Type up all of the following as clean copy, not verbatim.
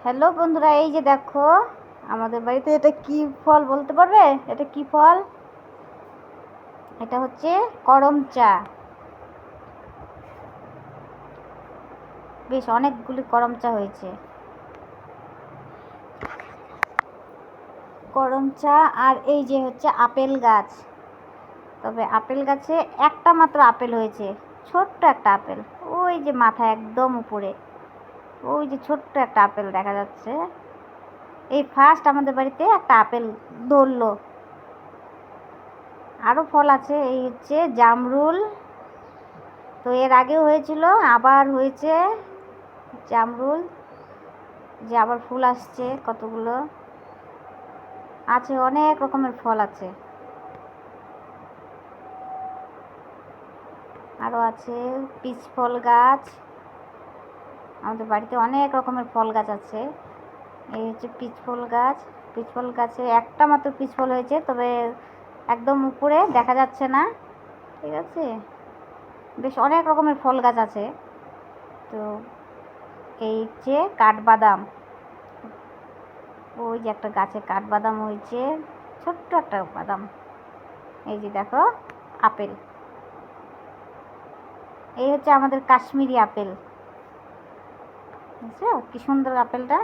Hello বন্ধুরা, এই যে দেখো আমাদের বাড়িতে এটা কি ফল বলতে পারবে? এটা কি ফল? এটা হচ্ছে করম চা। বেশ অনেকগুলি করম চা হয়েছে। করম চা। আর এই যে হচ্ছে আপেল গাছ। তবে আপেল গাছে একটা মাত্র আপেল হয়েছে, ছোট্ট একটা আপেল। ওই যে মাথা একদম উপরে, ওই যে ছোট্ট একটা আপেল দেখা যাচ্ছে। এই ফার্স্ট আমাদের বাড়িতে একটা আপেল ধরলো। আরও ফল আছে, এই হচ্ছে জামরুল। তো এর আগেও হয়েছিল, আবার হয়েছে জামরুল, যে আবার ফুল আসছে কতগুলো আছে। অনেক রকমের ফল আছে, আরও আছে পিচ ফল গাছ। আমাদের বাড়িতে অনেক রকমের ফল গাছ আছে। এই হচ্ছে পিচ ফল গাছ। পিচ ফল গাছে একটা মাত্র পিচ ফল হয়েছে, তবে একদম উপরে দেখা যাচ্ছে না। ঠিক আছে, বেশ অনেক রকমের ফল গাছ আছে। তো এই হচ্ছে কাঠবাদাম। ওই যে একটা গাছে কাঠবাদাম হয়েছে, ছোট্ট একটা বাদাম। এই যে দেখো আপেল। এই হচ্ছে আমাদের কাশ্মীরি আপেল, বুঝছো কি সুন্দর আপেলটা।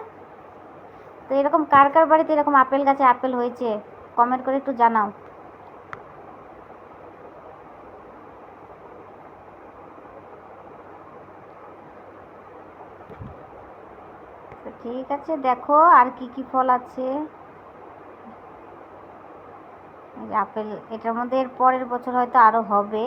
তো এরকম কার কার বাড়িতে এরকম আপেল গাছে আপেল হয়েছে কমেন্ট করে একটু জানাও। তো ঠিক আছে, দেখো আর কি কি ফল আছে। এই যে আপেল, এটার মধ্যে এর পরের বছর হয়তো আরো হবে।